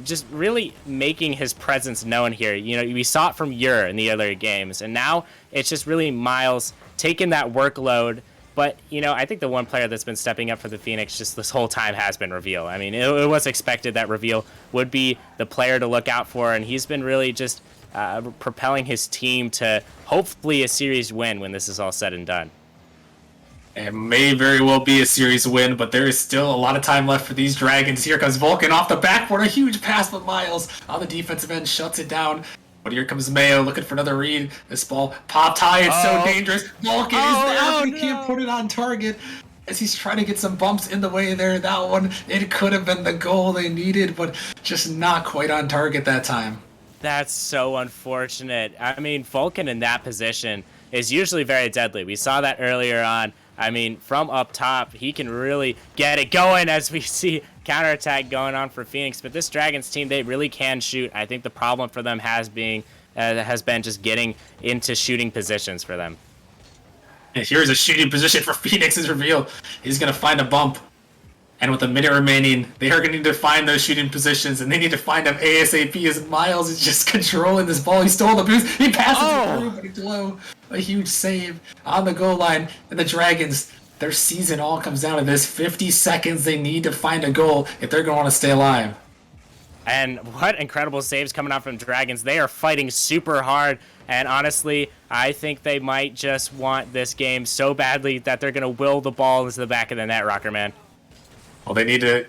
just really making his presence known here. You know, we saw it from Ur in the other games, and now it's just really Miles taking that workload. But, you know, I think the one player that's been stepping up for the Phoenix just this whole time has been Reveal. I mean, it was expected that Reveal would be the player to look out for, and he's been really just propelling his team to hopefully a series win when this is all said and done. It may very well be a series win, but there is still a lot of time left for these Dragons. Here comes Vulcan off the backboard. A huge pass, but Miles on the defensive end shuts it down. But here comes Mayo looking for another read. This ball popped high. It's so dangerous. Vulcan is there, but he can't put it on target as he's trying to get some bumps in the way there. That one, it could have been the goal they needed, but just not quite on target that time. That's so unfortunate. I mean, Vulcan in that position is usually very deadly. We saw that earlier on. I mean, from up top, he can really get it going as we see counterattack going on for Phoenix. But this Dragons team, they really can shoot. I think the problem for them has been just getting into shooting positions for them. And here's a shooting position for Phoenix's Reveal. He's going to find a bump. And with a minute remaining, they are going to need to find those shooting positions, and they need to find them ASAP as Miles is just controlling this ball. He stole the boost. He passes it through, but it's low. A huge save on the goal line. And the Dragons, their season all comes down to this. 50 seconds they need to find a goal if they're going to want to stay alive. And what incredible saves coming out from Dragons. They are fighting super hard. And honestly, I think they might just want this game so badly that they're going to will the ball into the back of the net, Rocker Man. Well, they need to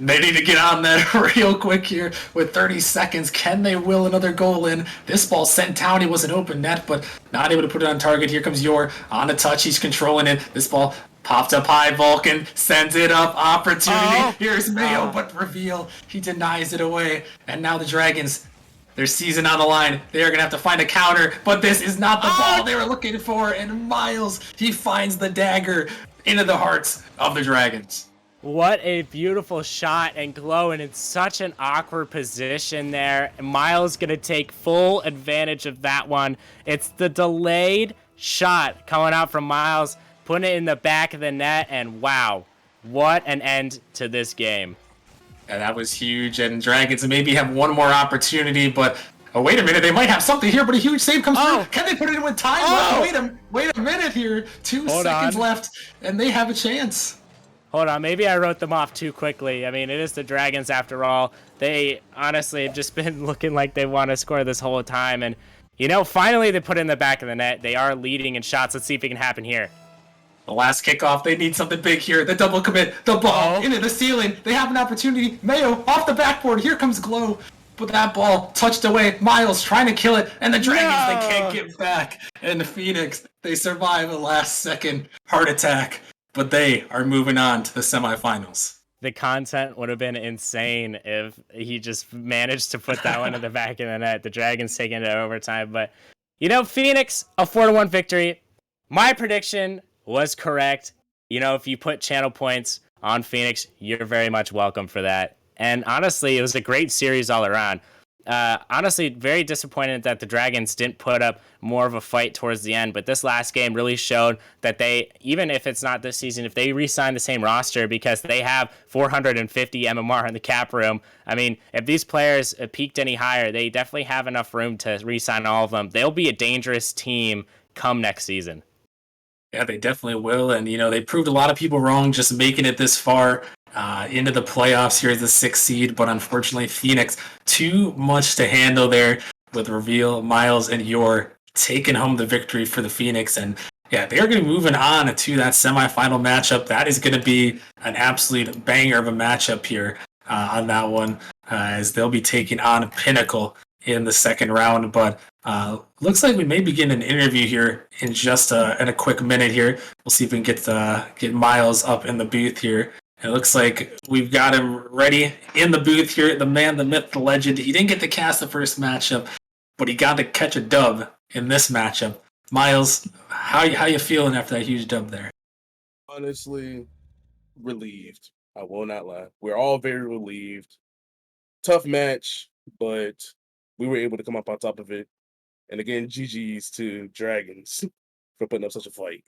get on that real quick here with 30 seconds. Can they will another goal in? This ball sent down. He was an open net, but not able to put it on target. Here comes Yor on the touch. He's controlling it. This ball popped up high. Vulcan sends it up. Opportunity. Here's Mayo, but Reveal. He denies it away. And now the Dragons, their season on the line. They are going to have to find a counter, but this is not the ball they were looking for. And Miles, he finds the dagger into the hearts of the Dragons. What a beautiful shot, and Glowin in such an awkward position there. Miles going to take full advantage of that one. It's the delayed shot coming out from Miles, putting it in the back of the net, and wow, what an end to this game. Yeah, that was huge, and Dragons maybe have one more opportunity, but oh, wait a minute, they might have something here, but a huge save comes through. Can they put it in with time left? Wait a minute here. 2 seconds left, and they have a chance. Hold on, maybe I wrote them off too quickly. I mean, it is the Dragons after all. They honestly have just been looking like they want to score this whole time. And, you know, finally they put it in the back of the net. They are leading in shots. Let's see if it can happen here. The last kickoff, they need something big here. The double commit, the ball into the ceiling. They have an opportunity. Mayo off the backboard. Here comes Glow. But that ball touched away. Miles trying to kill it. And the Dragons, they can't get back. And the Phoenix, they survive a last-second heart attack. But they are moving on to the semifinals. The content would have been insane if he just managed to put that one in the back of the net. The Dragons taking it to overtime. But, you know, Phoenix, a 4-1 victory. My prediction was correct. You know, if you put channel points on Phoenix, you're very much welcome for that. And honestly, it was a great series all around. Honestly, very disappointed that the Dragons didn't put up more of a fight towards the end, but this last game really showed that they, even if it's not this season, if they re-sign the same roster because they have 450 MMR in the cap room, I mean, if these players peaked any higher, they definitely have enough room to re-sign all of them. They'll be a dangerous team come next season. Yeah, they definitely will, and you know, they proved a lot of people wrong just making it this far into the playoffs here as the 6th seed, but unfortunately Phoenix too much to handle there with Reveal, Miles, and Yor taking home the victory for the Phoenix. And yeah, they're going to be moving on to that semifinal matchup. That is going to be an absolute banger of a matchup here on that one, as they'll be taking on Pinnacle in the second round. But looks like we may be getting an interview here in just in a quick minute here. We'll see if we can get Miles up in the booth here. It looks like we've got him ready in the booth here. The man, the myth, the legend. He didn't get to cast the first matchup, but he got to catch a dub in this matchup. Miles, how you feeling after that huge dub there? Honestly, relieved. I will not lie. We're all very relieved. Tough match, but we were able to come up on top of it. And again, GG's to Dragons for putting up such a fight.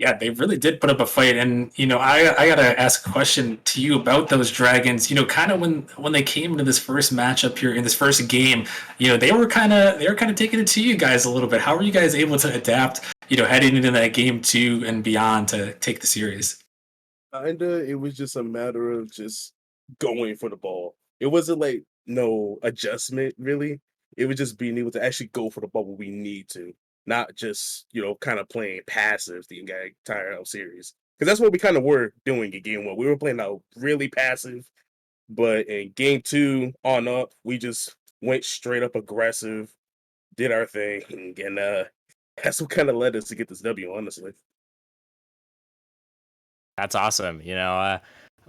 Yeah, they really did put up a fight, and I gotta ask a question to you about those Dragons. Kind of when they came into this first matchup here in this first game, they were kind of taking it to you guys a little bit. How were you guys able to adapt? Heading into that game two and beyond to take the series. Kinda, it was just a matter of just going for the ball. It wasn't like no adjustment really. It was just being able to actually go for the ball when we need to, not just kind of playing passive the entire series. Because that's what we kind of were doing in game one. We were playing out really passive, but in game two on up, we just went straight up aggressive, did our thing, and that's what kind of led us to get this W. Honestly. That's awesome.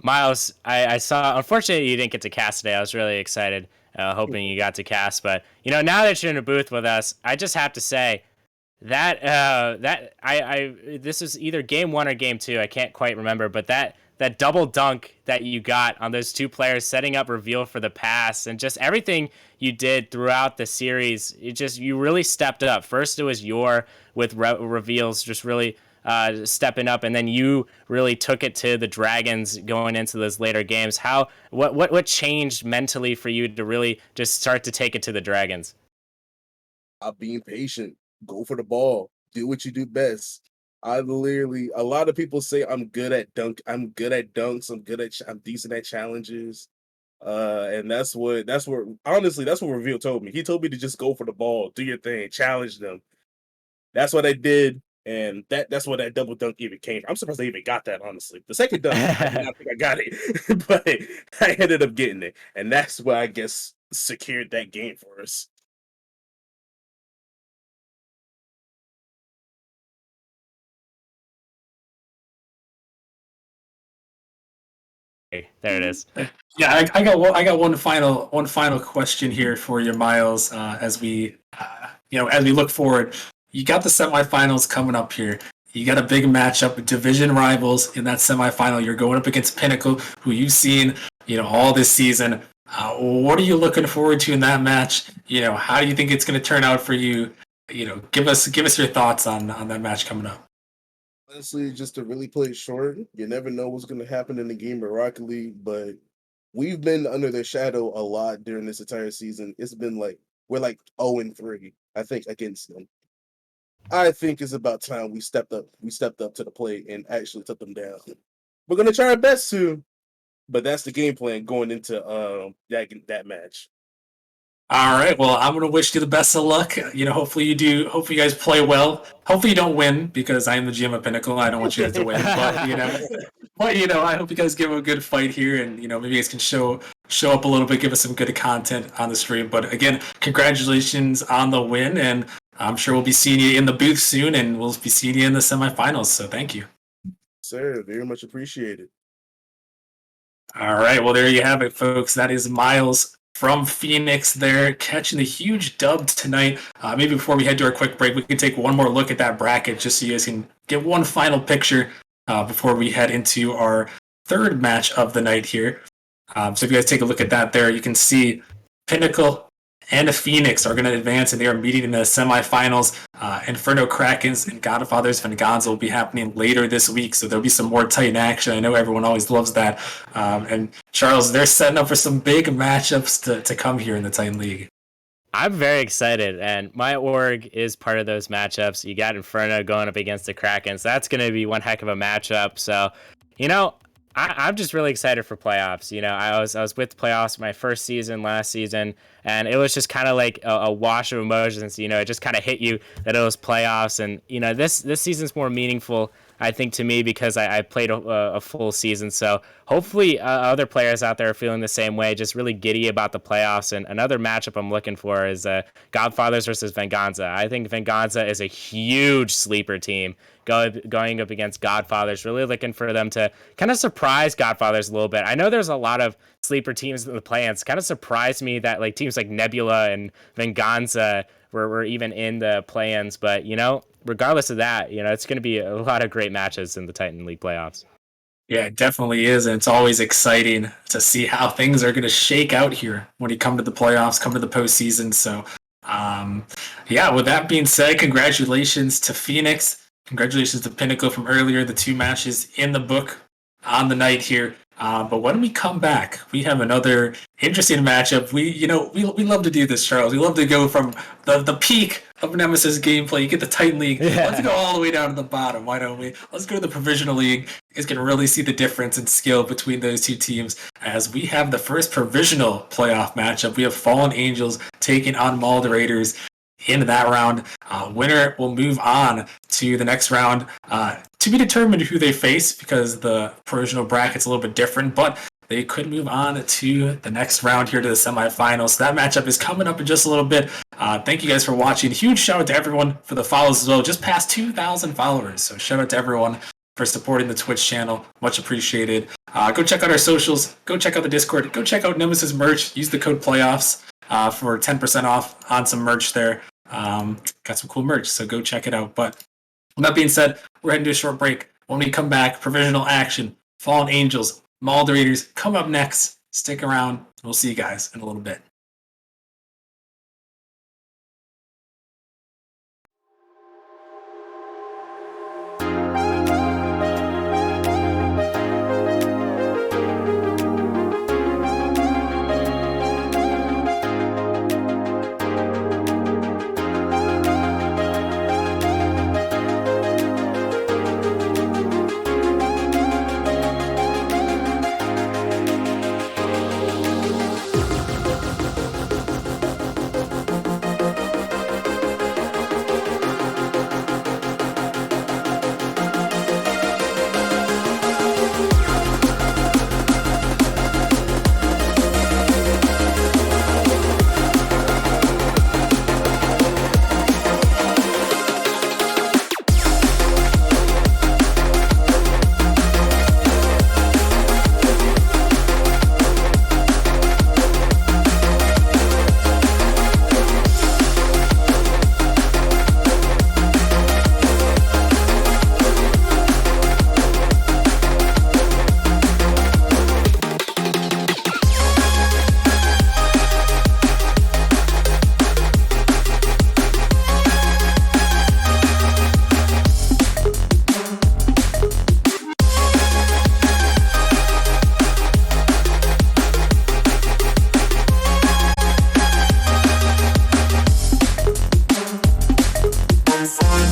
Miles, I saw. Unfortunately, you didn't get to cast today. I was really excited, hoping you got to cast. But now that you're in a booth with us, I just have to say that this is either game one or game two. I can't quite remember, but that double dunk that you got on those two players, setting up reveal for the pass, and just everything you did throughout the series, you really stepped up. First, it was with reveals, just really stepping up, and then you really took it to the Dragons going into those later games. What changed mentally for you to really just start to take it to the Dragons? Being patient, go for the ball, do what you do best. A lot of people say I'm good at dunks, I'm decent at challenges. And that's what honestly, that's what Reveal told me. He told me to just go for the ball, do your thing, challenge them. That's what I did. And that's where that double dunk even came from. I'm surprised I even got that, honestly. The second dunk, I did not think I got it, but I ended up getting it. And that's what I guess secured that game for us. There it is. Yeah, I got one final question here for you, Miles. As we look forward, you got the semifinals coming up here. You got a big matchup, division rivals in that semifinal. You're going up against Pinnacle, who you've seen, all this season. What are you looking forward to in that match? How do you think it's going to turn out for you? Give us your thoughts on that match coming up. Honestly, just to really play it short, you never know what's going to happen in the game of Rocket League, but we've been under their shadow a lot during this entire season. It's been like we're like 0-3, I think, against them. I think it's about time we stepped up. We stepped up to the plate and actually took them down. We're gonna try our best to, but that's the game plan going into that match. All right. Well, I'm going to wish you the best of luck. Hopefully you do. Hopefully you guys play well. Hopefully you don't win because I am the GM of Pinnacle. I don't want you guys to win, but I hope you guys give a good fight here, and maybe you guys can show up a little bit, give us some good content on the stream. But again, congratulations on the win, and I'm sure we'll be seeing you in the booth soon, and we'll be seeing you in the semifinals. So thank you. Sir, very much appreciated. All right. Well, there you have it, folks. That is Miles from Phoenix there, catching the huge dub tonight. Maybe before we head to our quick break, we can take one more look at that bracket just so you guys can get one final picture before we head into our third match of the night here. So if you guys take a look at that there, you can see Pinnacle and Phoenix are going to advance, and they are meeting in the semifinals. Inferno Krakens and Godfather's Venganza will be happening later this week, so there'll be some more Titan action. I know everyone always loves that. And Charles, they're setting up for some big matchups to come here in the Titan League. I'm very excited, and my org is part of those matchups. You got Inferno going up against the Krakens. That's going to be one heck of a matchup. So, I'm just really excited for playoffs. I was with playoffs my first season last season, and it was just kind of like a wash of emotions. It just kind of hit you that it was playoffs, and this season's more meaningful, I think, to me because I played a full season. So hopefully other players out there are feeling the same way, just really giddy about the playoffs. And another matchup I'm looking for is Godfathers versus Venganza. I think Venganza is a huge sleeper team going up against Godfathers. Really looking for them to kind of surprise Godfathers a little bit. I know there's a lot of sleeper teams in the play-ins. Kind of surprised me that teams like Nebula and Venganza were even in the play-ins, but regardless of that, it's going to be a lot of great matches in the Titan League playoffs. Yeah, it definitely is, and it's always exciting to see how things are going to shake out here when you come to the playoffs, come to the postseason. So, with that being said, congratulations to Phoenix. Congratulations to Pinnacle from earlier, the 2 matches in the book on the night here. But when we come back, we have another interesting matchup. We love to do this, Charles. We love to go from the peak of Nemesis gameplay. You get the Titan League. Yeah. Let's go all the way down to the bottom. Why don't we? Let's go to the Provisional League. You guys can really see the difference in skill between those 2 teams as we have the first provisional playoff matchup. We have Fallen Angels taking on Mauled Raiders in that round. Winner will move on to the next round, to be determined who they face because the provisional bracket's a little bit different, but they could move on to the next round here to the semifinals. So that matchup is coming up in just a little bit. Thank you guys for watching. Huge shout out to everyone for the follows as well. Just past 2,000 followers. So shout out to everyone for supporting the Twitch channel. Much appreciated. Go check out our socials. Go check out the Discord. Go check out Nemesis merch. Use the code PLAYOFFS for 10% off on some merch there. Got some cool merch, so go check it out. But with that being said, we're heading to a short break. When we come back, provisional action, Fallen Angels, Mauled Raiders come up next. Stick around. We'll see you guys in a little bit.